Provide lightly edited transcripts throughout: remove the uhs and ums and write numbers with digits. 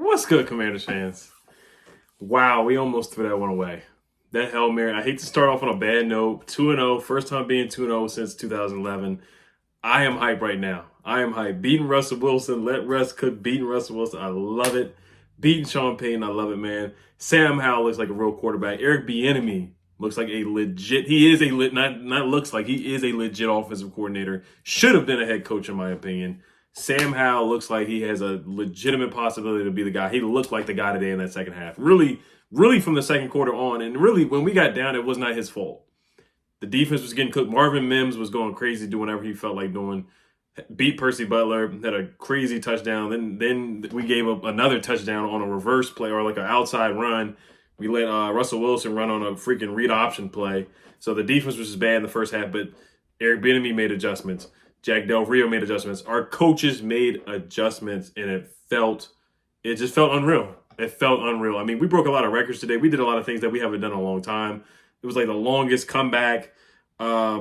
What's good, Commanders fans? Wow, we almost threw that one away. That Hail Mary, I hate to start off on a bad note. 2-0, first time being 2-0 since 2011. I am hyped right now. I am hyped. Beating Russell Wilson, let Russ cook, beating Russell Wilson, I love it. Beating Sean Payton, I love it, man. Sam Howell looks like a real quarterback. Eric Bieniemy looks like a legit, he is a, not looks like, he is a legit offensive coordinator. Should have been a head coach, in my opinion. Sam Howell looks like he has a legitimate possibility to be the guy. He looked like the guy today in that second half. Really from the second quarter on. And really, when we got down, it was not his fault. The defense was getting cooked. Marvin Mims was going crazy, doing whatever he felt like doing. Beat Percy Butler, had a crazy touchdown. Then we gave up another touchdown on a reverse play or like an outside run. We let Russell Wilson run on a freaking read option play. So the defense was just bad in the first half, but Eric Bieniemy made adjustments. Jack Del Rio made adjustments. Our coaches made adjustments, and it just felt unreal. It felt unreal. I mean, we broke a lot of records today. We did a lot of things that we haven't done in a long time. It was like the longest comeback,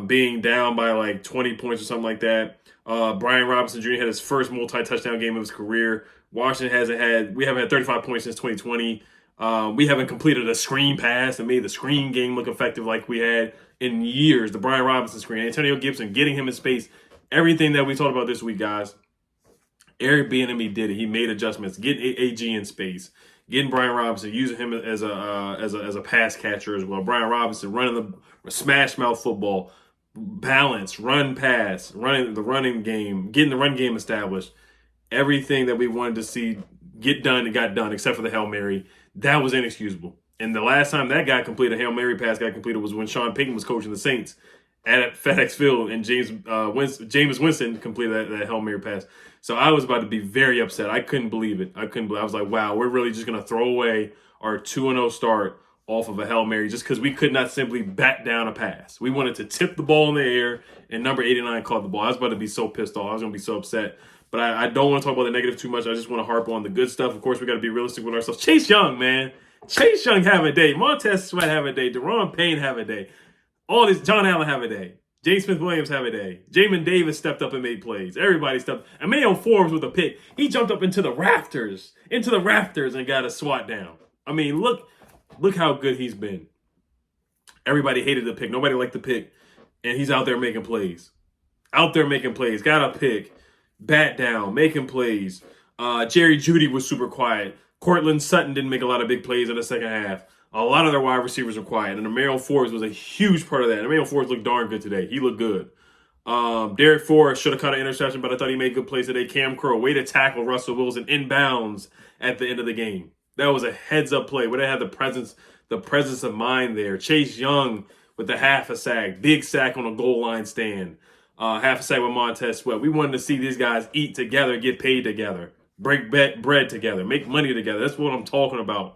being down by like 20 points or something like that. Brian Robinson Jr. had his first multi-touchdown game of his career. Washington we haven't had 35 points since 2020. We haven't completed a screen pass and made the screen game look effective like we had in years. The Brian Robinson screen, Antonio Gibson, getting him in space. Everything that we talked about this week, guys, Eric Bieniemy did it. He made adjustments, getting AG in space, getting Brian Robinson, using him as a pass catcher as well. Brian Robinson running the smash mouth football, balance, run pass, running the running game, getting the run game established. Everything that we wanted to see get done, it got done, except for the Hail Mary. That was inexcusable. And the last time that got completed, a Hail Mary pass got completed, was when Sean Payton was coaching the Saints at FedEx Field, and Jameis Winston completed that Hail Mary pass. So I was about to be very upset. I couldn't believe it. I was like, wow, we're really just going to throw away our 2-0 start off of a Hail Mary just because we could not simply bat down a pass. We wanted to tip the ball in the air, and number 89 caught the ball. I was about to be so pissed off. I was going to be so upset. But I don't want to talk about the negative too much. I just want to harp on the good stuff. Of course, we got to be realistic with ourselves. Chase Young, man. Chase Young have a day. Montez Sweat have a day. Daron Payne have a day. All this, John Allen have a day. James Smith-Williams have a day. Jamin Davis stepped up and made plays. Everybody stepped. Emmanuel Forbes with a pick. He jumped up into the rafters and got a swat down. I mean, look how good he's been. Everybody hated the pick. Nobody liked the pick. And he's out there making plays. Got a pick. Bat down. Making plays. Jerry Jeudy was super quiet. Cortland Sutton didn't make a lot of big plays in the second half. A lot of their wide receivers were quiet, and Emmanuel Forbes was a huge part of that. Emmanuel Forbes looked darn good today. He looked good. Derek Forrest should have caught an interception, but I thought he made good plays today. Cam Crow, way to tackle Russell Wilson inbounds at the end of the game. That was a heads-up play. Where they had the presence of mind there. Chase Young with the half a sack, big sack on a goal line stand, half a sack with Montez Sweat. We wanted to see these guys eat together, get paid together, break bread together, make money together. That's what I'm talking about.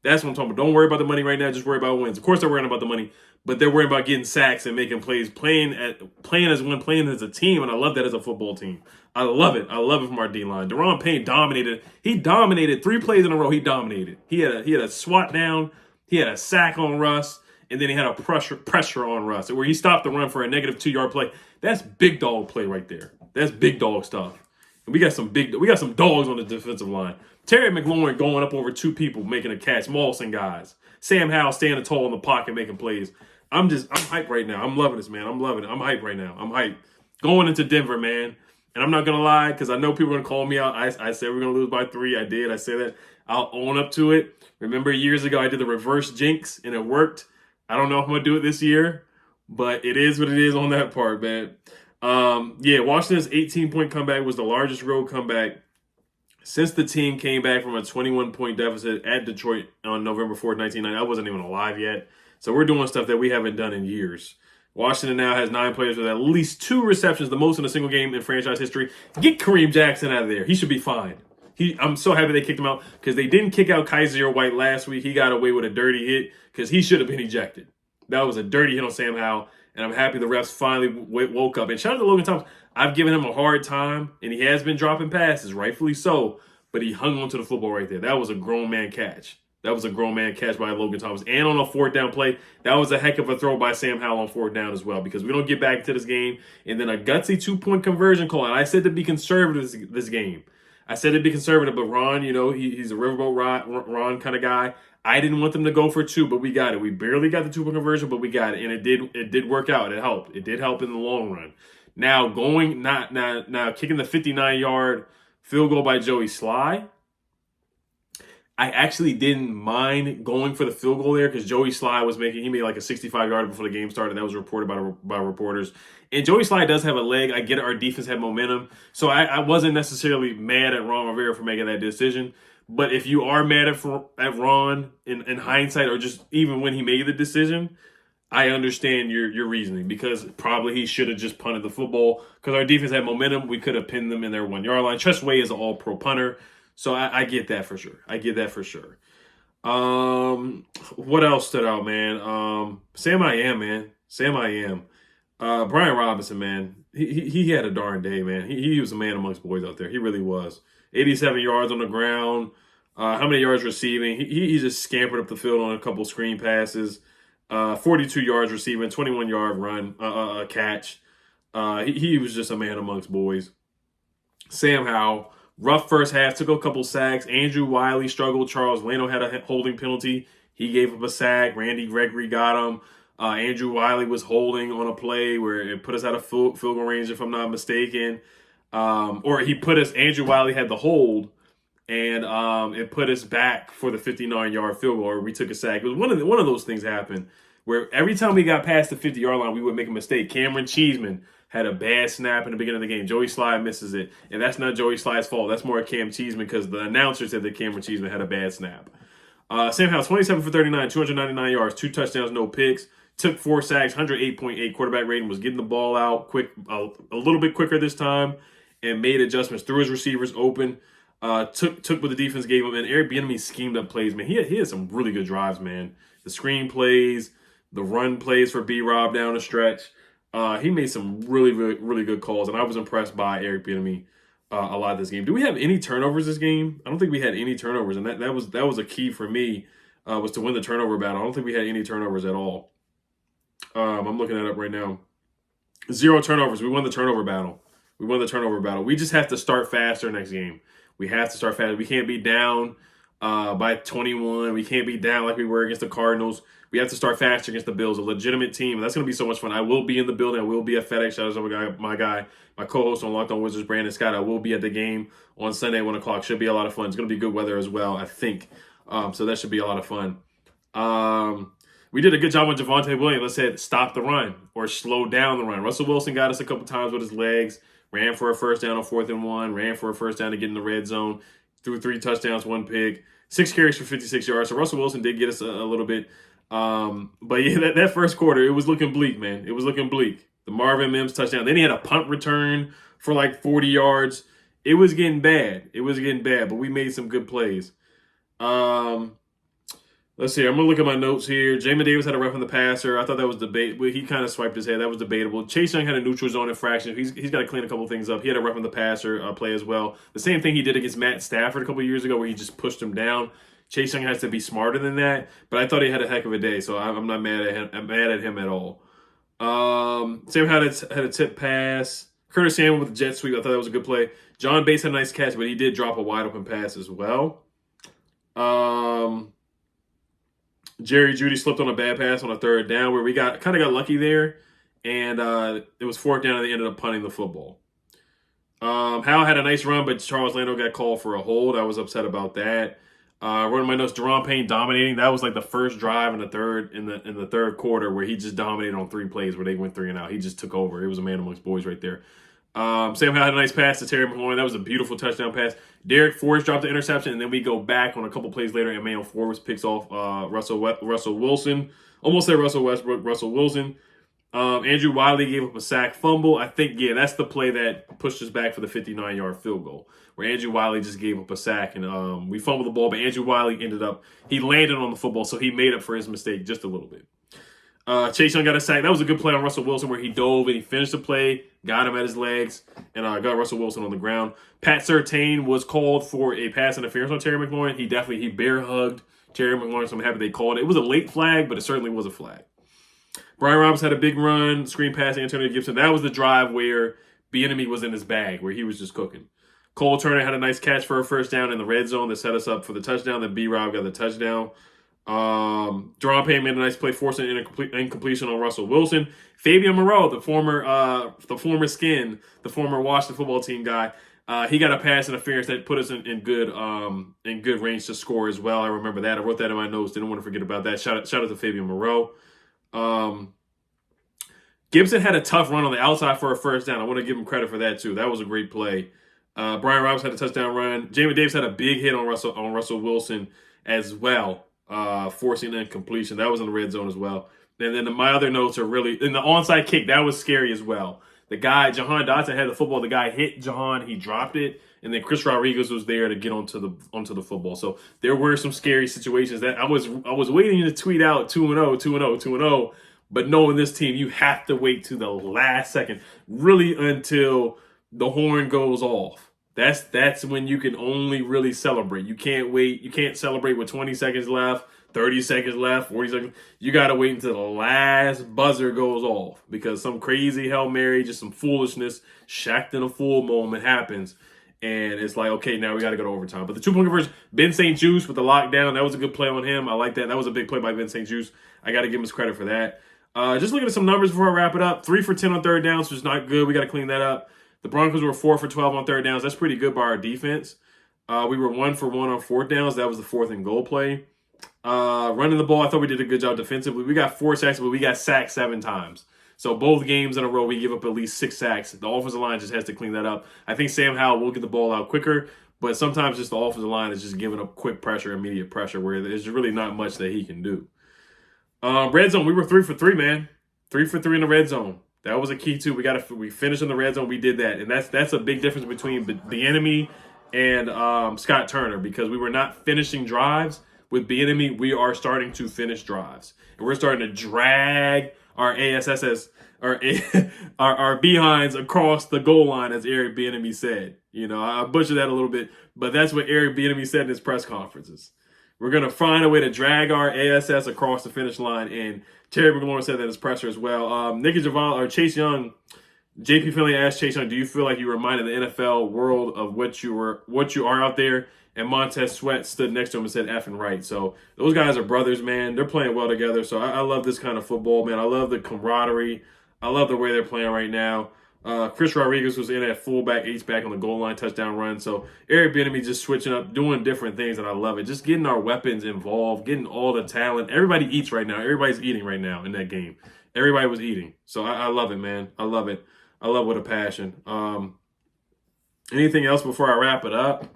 That's what I'm talking about. Don't worry about the money right now. Just worry about wins. Of course, they're worrying about the money, but they're worrying about getting sacks and making plays, playing as a team, and I love that as a football team. I love it. I love it from our D-line. Daron Payne dominated. He dominated 3 plays in a row. He dominated. He had a swat down. He had a sack on Russ, and then he had a pressure on Russ, where he stopped the run for a negative 2-yard play. That's big dog play right there. That's big dog stuff. And we got some dogs on the defensive line. Terry McLaurin going up over 2 people, making a catch. Maulson guys. Sam Howell standing tall in the pocket, making plays. I'm hyped right now. I'm loving this, man. I'm loving it. I'm hyped right now. I'm hyped. Going into Denver, man. And I'm not going to lie, because I know people are going to call me out. I said we're going to lose by 3. I did. I said that. I'll own up to it. Remember years ago, I did the reverse jinx, and it worked. I don't know if I'm going to do it this year, but it is what it is on that part, man. Washington's 18-point comeback was the largest road comeback since the team came back from a 21-point deficit at Detroit on November 4th, 1990. I wasn't even alive yet. So we're doing stuff that we haven't done in years. Washington now has 9 players with at least 2 receptions, the most in a single game in franchise history. Get Kareem Jackson out of there. He should be fine. I'm so happy they kicked him out because they didn't kick out Kaiser White last week. He got away with a dirty hit because he should have been ejected. That was a dirty hit on Sam Howell, and I'm happy the refs finally woke up. And shout out to Logan Thomas. I've given him a hard time, and he has been dropping passes, rightfully so, but he hung onto the football right there. That was a grown man catch. That was a grown man catch by Logan Thomas. And on a 4th down play, that was a heck of a throw by Sam Howell on 4th down as well, because we don't get back into this game. And then a gutsy 2-point conversion call. And I said to be conservative this game. I said it'd be conservative, but Ron, he's a riverboat Ron kind of guy. I didn't want them to go for 2, but we got it. We barely got the 2-point conversion, but we got it, and it did work out. It helped. It did help in the long run. Now kicking the 59-yard field goal by Joey Sly. I actually didn't mind going for the field goal there because Joey Sly he made like a 65-yarder before the game started. That was reported by reporters. And Joey Sly does have a leg. I get it, our defense had momentum. So I wasn't necessarily mad at Ron Rivera for making that decision. But if you are mad at Ron in hindsight, or just even when he made the decision, I understand your reasoning, because probably he should have just punted the football because our defense had momentum. We could have pinned them in their 1-yard line. Tressway is an all-pro punter. So I get that for sure. What else stood out, man? Sam I Am. Brian Robinson, man. He had a darn day, man. He was a man amongst boys out there. He really was. 87 yards on the ground. How many yards receiving? He just scampered up the field on a couple screen passes. 42 yards receiving, 21-yard run, catch. He was just a man amongst boys. Sam Howell. Rough first half, took a couple sacks. Andrew Wiley struggled. Charles Leno had a holding penalty. He gave up a sack. Randy Gregory got him. Andrew Wiley was holding on a play where it put us out of field goal range, if I'm not mistaken. Andrew Wiley had the hold, and it put us back for the 59-yard field goal, or we took a sack. It was one of those things happened where every time we got past the 50-yard line, we would make a mistake. Cameron Cheeseman had a bad snap in the beginning of the game. Joey Sly misses it. And that's not Joey Sly's fault. That's more Cam Cheeseman, because the announcer said that Cameron Cheeseman had a bad snap. Sam Howell, 27 for 39, 299 yards, 2 touchdowns, no picks. Took 4 sacks, 108.8 quarterback rating, was getting the ball out quick, a little bit quicker this time, and made adjustments, threw his receivers open, took what the defense gave him, and Eric Bieniemy schemed up plays, man. He had some really good drives, man. The screen plays, the run plays for B-Rob down the stretch. He made some really, really, really good calls, and I was impressed by Eric Bieniemy a lot of this game. Do we have any turnovers this game? I don't think we had any turnovers, and that was a key for me, was to win the turnover battle. I don't think we had any turnovers at all. I'm looking that up right now. 0 turnovers. We won the turnover battle. We just have to start faster next game. We have to start faster. We can't be down by 21. We can't be down like we were against the Cardinals. We have to start faster against the Bills, a legitimate team. And that's going to be so much fun. I will be in the building. I will be at FedEx. Shout out to my co-host on Locked On Wizards, Brandon Scott. I will be at the game on Sunday at 1 o'clock. Should be a lot of fun. It's going to be good weather as well, I think. So that should be a lot of fun. We did a good job with Javonte Williams. Let's say stop the run or slow down the run. Russell Wilson got us a couple times with his legs. Ran for a first down on 4th and 1. Ran for a first down to get in the red zone. Threw 3 touchdowns, 1 pick. 6 carries for 56 yards. So Russell Wilson did get us a little bit. But yeah, that first quarter, it was looking bleak, man. It was looking bleak. The Marvin Mims touchdown. Then he had a punt return for like 40 yards. It was getting bad. But we made some good plays. Let's see. I'm going to look at my notes here. Jamin Davis had a roughing the passer. I thought that was debatable. He kind of swiped his head. That was debatable. Chase Young had a neutral zone infraction. He's got to clean a couple things up. He had a roughing the passer play as well. The same thing he did against Matt Stafford a couple years ago, where he just pushed him down. Chase Young has to be smarter than that. But I thought he had a heck of a day, so I'm not mad at him. I'm mad at him at all. Sam had a tip pass. Curtis Samuel with the jet sweep. I thought that was a good play. John Bates had a nice catch, but he did drop a wide open pass as well. Jerry Jeudy slipped on a bad pass on a 3rd down where we kind of got lucky there, and it was 4th down and they ended up punting the football. Howell had a nice run, but Charles Leno got called for a hold. I was upset about that. Running my notes, Deron Payne dominating. That was like the first drive in the third quarter where he just dominated on 3 plays where they went 3 and out. He just took over. It was a man amongst boys right there. Sam Howell had a nice pass to Terry McLaurin. That was a beautiful touchdown pass. Derek Forrest dropped the interception, and then we go back on a couple plays later, and Emmanuel Forbes picks off Russell Wilson. Almost said Russell Westbrook, Russell Wilson. Andrew Wiley gave up a sack fumble. I think, that's the play that pushed us back for the 59-yard field goal, where Andrew Wiley just gave up a sack, and we fumbled the ball, but Andrew Wiley he landed on the football, so he made up for his mistake just a little bit. Chase Young got a sack. That was a good play on Russell Wilson where he dove and he finished the play, got him at his legs, and got Russell Wilson on the ground. Pat Surtain was called for a pass interference on Terry McLaurin. He bear hugged Terry McLaurin, so I'm happy they called it. It was a late flag, but it certainly was a flag. Brian Robinson had a big run, screen pass to Antonio Gibson. That was the drive where Bieniemy was in his bag, where he was just cooking. Cole Turner had a nice catch for a first down in the red zone that set us up for the touchdown. Then B-Rob got the touchdown. Jerome Payne made a nice play, forcing an incompletion on Russell Wilson. Fabian Moreau, the former Washington football team guy, he got a pass interference that put us in good range to score as well. I remember that. I wrote that in my notes. Didn't want to forget about that. Shout out to Fabian Moreau. Gibson had a tough run on the outside for a first down. I want to give him credit for that too. That was a great play. Brian Robinson had a touchdown run. Jamie Davis had a big hit on Russell Wilson as well, forcing an incompletion. That was in the red zone as well. And then my other notes are really in the onside kick. That was scary as well. The guy, Jahan Dotson, had the football. The guy hit Jahan. He dropped it. And then Chris Rodriguez was there to get onto the football. So there were some scary situations that I was waiting to tweet out 2-0, 2-0, 2-0. But knowing this team, you have to wait to the last second, really until the horn goes off. That's when you can only really celebrate. You can't wait. You can't celebrate with 20 seconds left, 30 seconds left, 40 seconds. You got to wait until the last buzzer goes off because some crazy Hail Mary, just some foolishness, Shaq in a full moment happens. And it's like, okay, now we got to go to overtime. But the 2-point conversion, Ben St. Juice with the lockdown, that was a good play on him. I like that. That was a big play by Ben St. Juice. I got to give him his credit for that. Just looking at some numbers before I wrap it up. 3 for 10 on third downs, which is not good. We got to clean that up. The Broncos were 4 for 12 on third downs. That's pretty good by our defense. We were 1 for 1 on fourth downs. That was the 4th and goal play. Running the ball, I thought we did a good job defensively. We got 4 sacks, but we got sacked 7 times. So both games in a row, we give up at least 6 sacks. The offensive line just has to clean that up. I think Sam Howell will get the ball out quicker, but sometimes just the offensive line is just giving up quick pressure, immediate pressure, where there's really not much that he can do. Red zone, we were 3 for 3, man. 3 for 3 in the red zone. That was a key too. We finished in the red zone. We did that, and that's a big difference between Bieniemy and Scott Turner because we were not finishing drives. With Bieniemy, we are starting to finish drives, and we're starting to drag our our behinds across the goal line, as Eric Bieniemy said. You know, I butchered that a little bit, but that's what Eric Bieniemy said in his press conferences. We're going to find a way to drag our ASS across the finish line. And Terry McLaurin said that in his presser as well. Nicky Javal or Chase Young, JP Finley asked Chase Young, do you feel like you reminded the NFL world of what you are out there? And Montez Sweat stood next to him and said effing right. So those guys are brothers, man. They're playing well together. So I love this kind of football, man. I love the camaraderie. I love the way they're playing right now. Chris Rodriguez was in at fullback, H-back on the goal line touchdown run. So Eric Bieniemy just switching up, doing different things, and I love it. Just getting our weapons involved, getting all the talent. Everybody eats right now. Everybody's eating right now in that game. Everybody was eating. So I love it, man. I love it. I love it with a passion. Anything else before I wrap it up?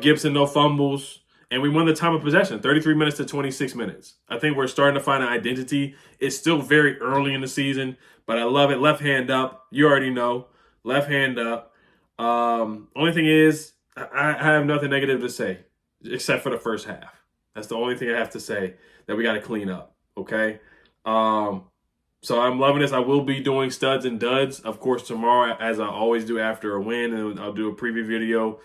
Gibson, no fumbles. And we won the time of possession, 33 minutes to 26 minutes. I think we're starting to find an identity. It's still very early in the season, but I love it. Left hand up. You already know. Left hand up. Only thing is, I have nothing negative to say, except for the first half. That's the only thing I have to say that we got to clean up, okay? So I'm loving this. I will be doing studs and duds, of course, tomorrow, as I always do after a win, and I'll do a preview video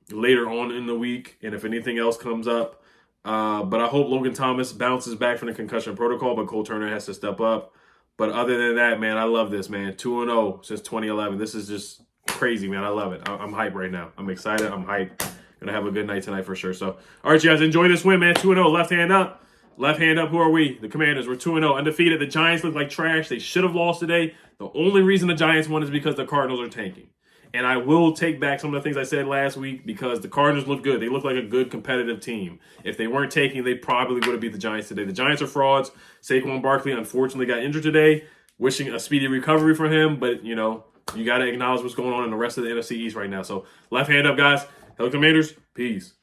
later on in the week, and if anything else comes up. But I hope Logan Thomas bounces back from the concussion protocol, but Cole Turner has to step up. But other than that, man, I love this, man. 2-0 since 2011. This is just crazy, man. I love it. I'm hyped right now. I'm excited. I'm hyped. Gonna have a good night tonight for sure. So, all right, you guys, enjoy this win, man. 2-0, left hand up. Left hand up, who are we? The Commanders. We're 2-0, undefeated. The Giants look like trash. They should have lost today. The only reason the Giants won is because the Cardinals are tanking. And I will take back some of the things I said last week because the Cardinals look good. They look like a good competitive team. If they weren't taking, they probably would have beat the Giants today. The Giants are frauds. Saquon Barkley, unfortunately, got injured today. Wishing a speedy recovery for him. But, you know, you got to acknowledge what's going on in the rest of the NFC East right now. So, left hand up, guys. Hello, Commanders. Peace.